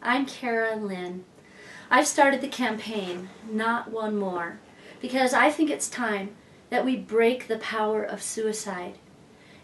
I'm Linn. I've started the campaign, Not One More, because I think it's time that we break the power of suicide.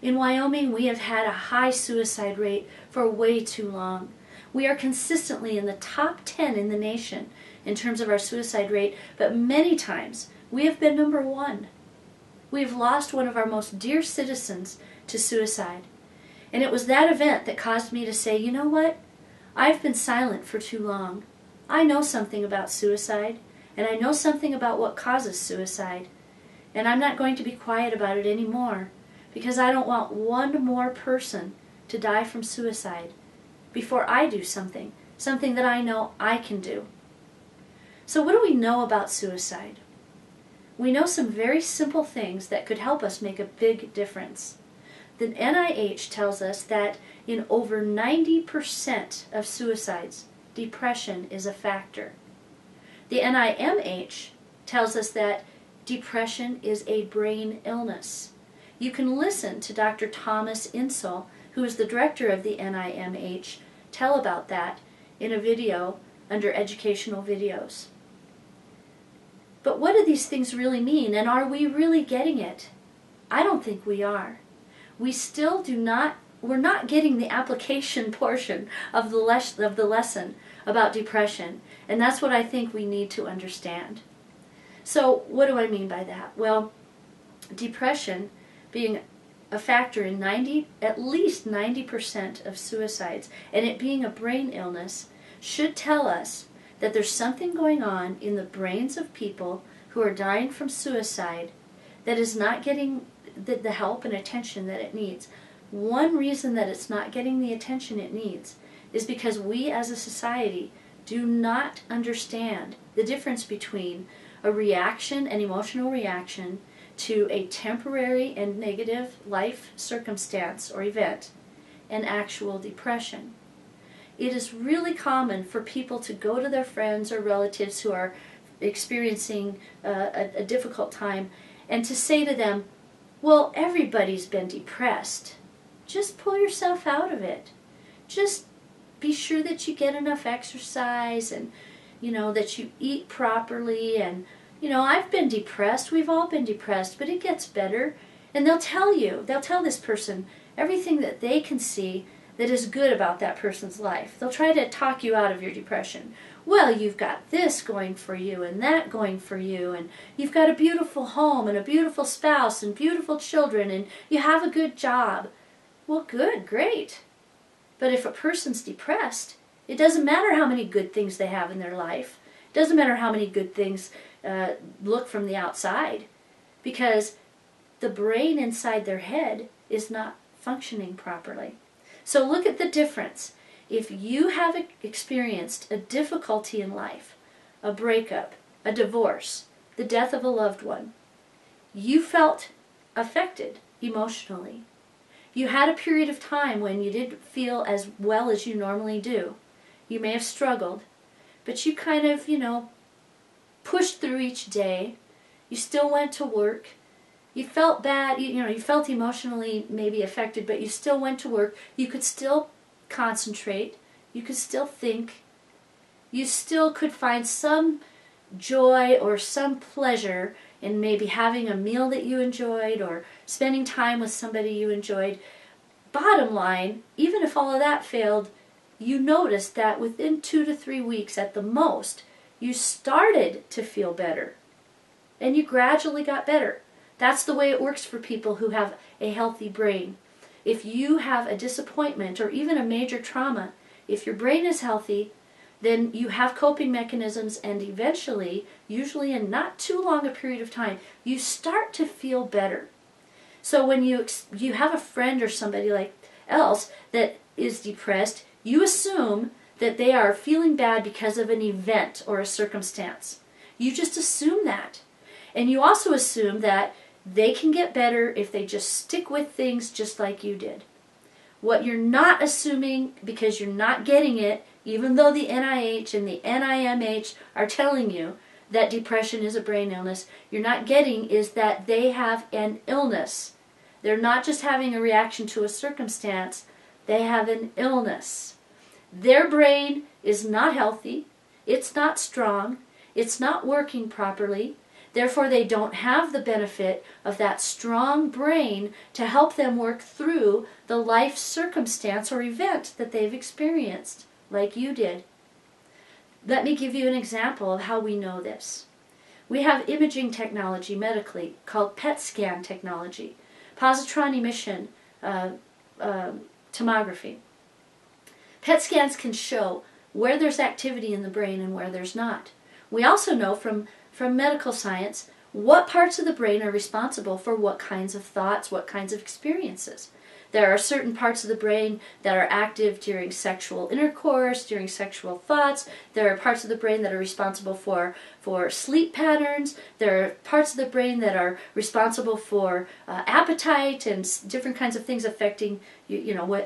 In Wyoming, we have had a high suicide rate for way too long. We are consistently in the top 10 in the nation in terms of our suicide rate, but many times we have been number 1. We have lost one of our most dear citizens to suicide. And it was that event that caused me to say, you know what? I've been silent for too long. I know something about suicide, and I know something about what causes suicide. And I'm not going to be quiet about it anymore, because I don't want one more person to die from suicide before I do something that I know I can do. So what do we know about suicide? We know some very simple things that could help us make a big difference. The NIH tells us that in over 90% of suicides, depression is a factor. The NIMH tells us that depression is a brain illness. You can listen to Dr. Thomas Insel, who is the director of the NIMH, tell about that in a video under educational videos. But what do these things really mean, and are we really getting it? I don't think we are. We're not getting the application portion of the lesson about depression, and that's what I think we need to understand. So what do I mean by that? Well, depression being a factor in at least 90% of suicides, and it being a brain illness, should tell us that there's something going on in the brains of people who are dying from suicide that is not getting the help and attention that it needs. One reason that it's not getting the attention it needs is because we as a society do not understand the difference between a reaction, an emotional reaction, to a temporary and negative life circumstance or event, and actual depression. It is really common for people to go to their friends or relatives who are experiencing a difficult time and to say to them, well, everybody's been depressed. Just pull yourself out of it. Just be sure that you get enough exercise and, that you eat properly. And, I've been depressed. We've all been depressed, but it gets better. And they'll tell this person everything that they can see that is good about that person's life. They'll try to talk you out of your depression. Well, you've got this going for you and that going for you, and you've got a beautiful home and a beautiful spouse and beautiful children, and you have a good job. Well, good, great. But if a person's depressed, it doesn't matter how many good things they have in their life. It doesn't matter how many good things look from the outside, because the brain inside their head is not functioning properly. So look at the difference. If you have experienced a difficulty in life, a breakup, a divorce, the death of a loved one, you felt affected emotionally. You had a period of time when you didn't feel as well as you normally do. You may have struggled, but you kind of, pushed through each day. You still went to work. You felt bad, you felt emotionally maybe affected, but you still went to work. You could still concentrate. You could still think. You still could find some joy or some pleasure in maybe having a meal that you enjoyed or spending time with somebody you enjoyed. Bottom line, even if all of that failed, you noticed that within 2 to 3 weeks at the most, you started to feel better. And you gradually got better. That's the way it works for people who have a healthy brain. If you have a disappointment or even a major trauma, if your brain is healthy, then you have coping mechanisms, and eventually, usually in not too long a period of time, you start to feel better. So when you have a friend or somebody else that is depressed, you assume that they are feeling bad because of an event or a circumstance. You just assume that. And you also assume that they can get better if they just stick with things just like you did. What you're not assuming, because you're not getting it, even though the NIH and the NIMH are telling you that depression is a brain illness, you're not getting is that they have an illness. They're not just having a reaction to a circumstance, they have an illness. Their brain is not healthy, it's not strong, it's not working properly. Therefore, they don't have the benefit of that strong brain to help them work through the life circumstance or event that they've experienced, like you did. Let me give you an example of how we know this. We have imaging technology medically called PET scan technology, positron emission tomography. PET scans can show where there's activity in the brain and where there's not. We also know from medical science what parts of the brain are responsible for what kinds of thoughts, what kinds of experiences. There are certain parts of the brain that are active during sexual intercourse, during sexual thoughts. There are parts of the brain that are responsible for sleep patterns. There are parts of the brain that are responsible for appetite and different kinds of things affecting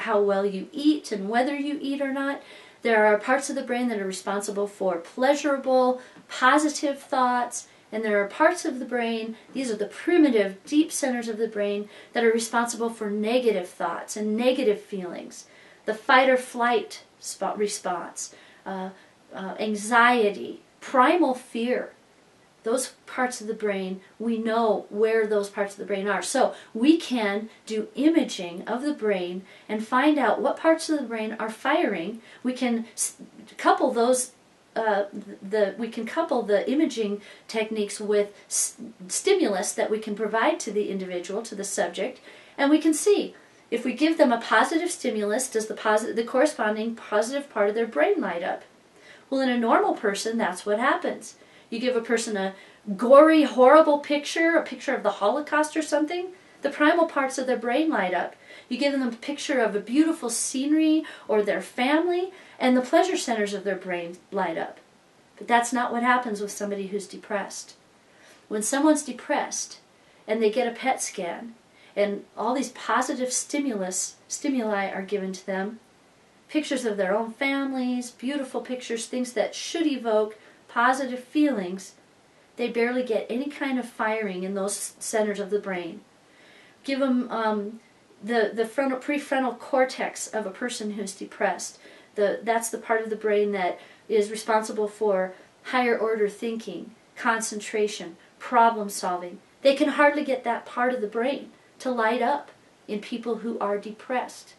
how well you eat and whether you eat or not. There are parts of the brain that are responsible for pleasurable, positive thoughts. And there are parts of the brain, these are the primitive, deep centers of the brain, that are responsible for negative thoughts and negative feelings. The fight or flight response, anxiety, primal fear. Those parts of the brain, we know where those parts of the brain are. So we can do imaging of the brain and find out what parts of the brain are firing. We can couple those we can couple the imaging techniques with stimulus that we can provide to the individual, to the subject, and we can see if we give them a positive stimulus, does the corresponding positive part of their brain light up? Well, in a normal person, that's what happens. You give a person a gory, horrible picture, a picture of the Holocaust or something, the primal parts of their brain light up. You give them a picture of a beautiful scenery or their family, and the pleasure centers of their brain light up. But that's not what happens with somebody who's depressed. When someone's depressed and they get a PET scan and all these positive stimuli are given to them, pictures of their own families, beautiful pictures, things that should evoke positive feelings, they barely get any kind of firing in those centers of the brain. Give them the prefrontal cortex of a person who's depressed. That's the part of the brain that is responsible for higher order thinking, concentration, problem solving. They can hardly get that part of the brain to light up in people who are depressed.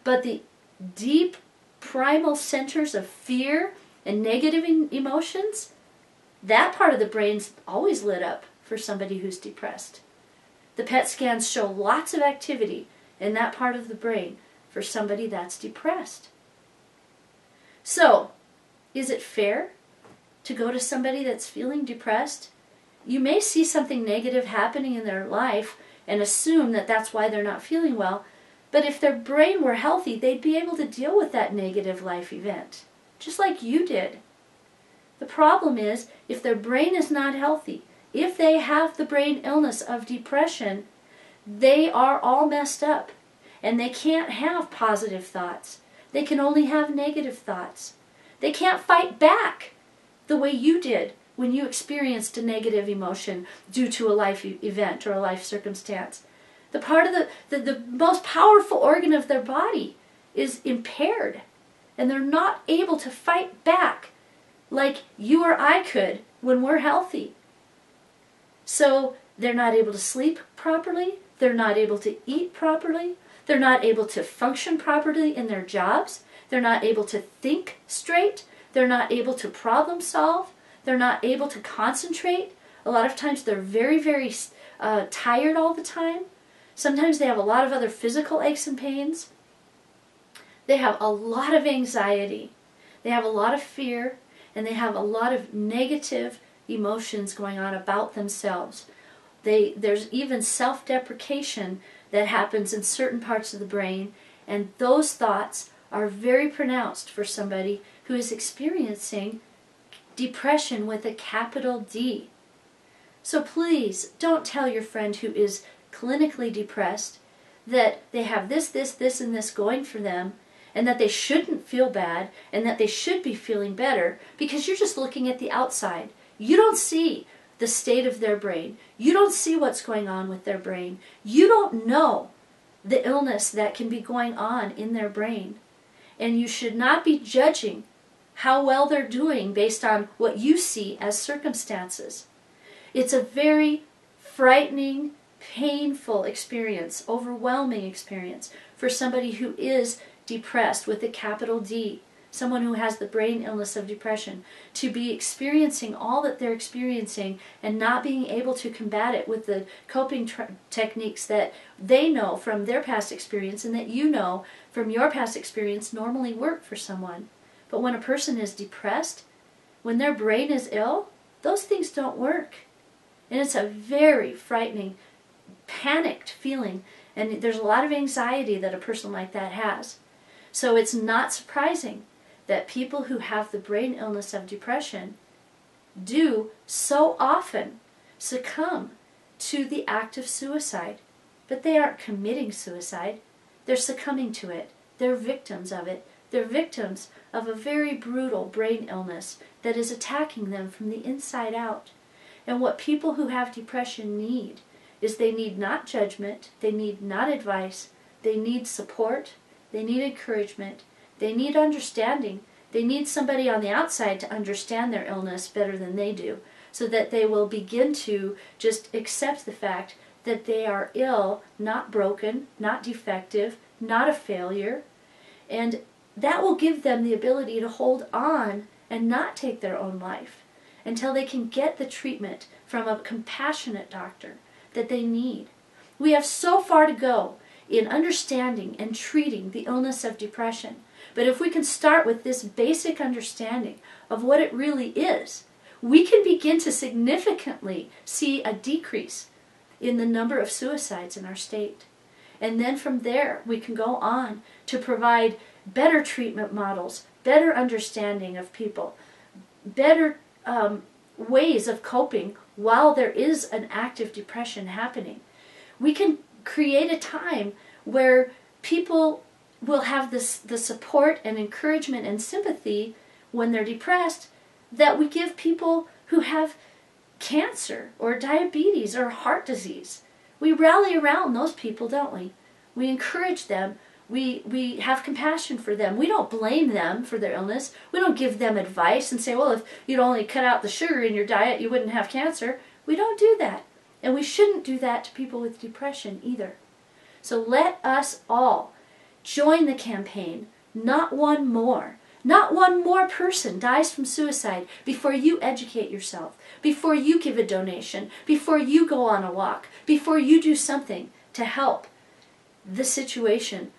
But the deep primal centers of fear and negative emotions, that part of the brain's always lit up for somebody who's depressed. The PET scans show lots of activity in that part of the brain for somebody that's depressed. So, is it fair to go to somebody that's feeling depressed? You may see something negative happening in their life and assume that that's why they're not feeling well, but if their brain were healthy, they'd be able to deal with that negative life event, just like you did. The problem is, if their brain is not healthy, if they have the brain illness of depression, they are all messed up, and they can't have positive thoughts. They can only have negative thoughts. They can't fight back the way you did when you experienced a negative emotion due to a life event or a life circumstance. The part of the most powerful organ of their body is impaired, and they're not able to fight back like you or I could when we're healthy. So they're not able to sleep properly, they're not able to eat properly, they're not able to function properly in their jobs, they're not able to think straight, they're not able to problem solve, they're not able to concentrate. A lot of times they're very, very tired all the time. Sometimes they have a lot of other physical aches and pains. They have a lot of anxiety, they have a lot of fear, and they have a lot of negative emotions going on about themselves. There's even self-deprecation that happens in certain parts of the brain, and those thoughts are very pronounced for somebody who is experiencing depression with a capital D. So please don't tell your friend who is clinically depressed that they have this, and this going for them, and that they shouldn't feel bad, and that they should be feeling better, because you're just looking at the outside. You don't see the state of their brain. You don't see what's going on with their brain. You don't know the illness that can be going on in their brain. And you should not be judging how well they're doing based on what you see as circumstances. It's a very frightening, painful experience, overwhelming experience for somebody who is depressed with a capital D, someone who has the brain illness of depression, to be experiencing all that they're experiencing and not being able to combat it with the coping techniques that they know from their past experience and that you know from your past experience normally work for someone. But when a person is depressed, when their brain is ill, those things don't work. And it's a very frightening, panicked feeling, and there's a lot of anxiety that a person like that has. So it's not surprising that people who have the brain illness of depression do so often succumb to the act of suicide. But they aren't committing suicide. They're succumbing to it. They're victims of it. They're victims of a very brutal brain illness that is attacking them from the inside out. And what people who have depression need is they need not judgment, they need not advice, they need support, they need encouragement, they need understanding, they need somebody on the outside to understand their illness better than they do, so that they will begin to just accept the fact that they are ill, not broken, not defective, not a failure, and that will give them the ability to hold on and not take their own life until they can get the treatment from a compassionate doctor that they need. We have so far to go in understanding and treating the illness of depression. But if we can start with this basic understanding of what it really is, we can begin to significantly see a decrease in the number of suicides in our state. And then from there, we can go on to provide better treatment models, better understanding of people, better ways of coping while there is an active depression happening. We can create a time where people will have the support and encouragement and sympathy when they're depressed that we give people who have cancer or diabetes or heart disease. We rally around those people, don't we? We encourage them. We have compassion for them. We don't blame them for their illness. We don't give them advice and say, well, if you'd only cut out the sugar in your diet, you wouldn't have cancer. We don't do that. And we shouldn't do that to people with depression either. So let us all join the campaign. Not one more. Not one more person dies from suicide before you educate yourself, before you give a donation, before you go on a walk, before you do something to help the situation.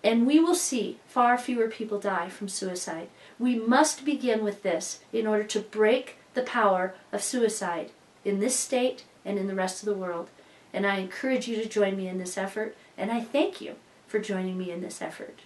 And we will see far fewer people die from suicide. We must begin with this in order to break the power of suicide in this state and in the rest of the world. And I encourage you to join me in this effort, and I thank you for joining me in this effort.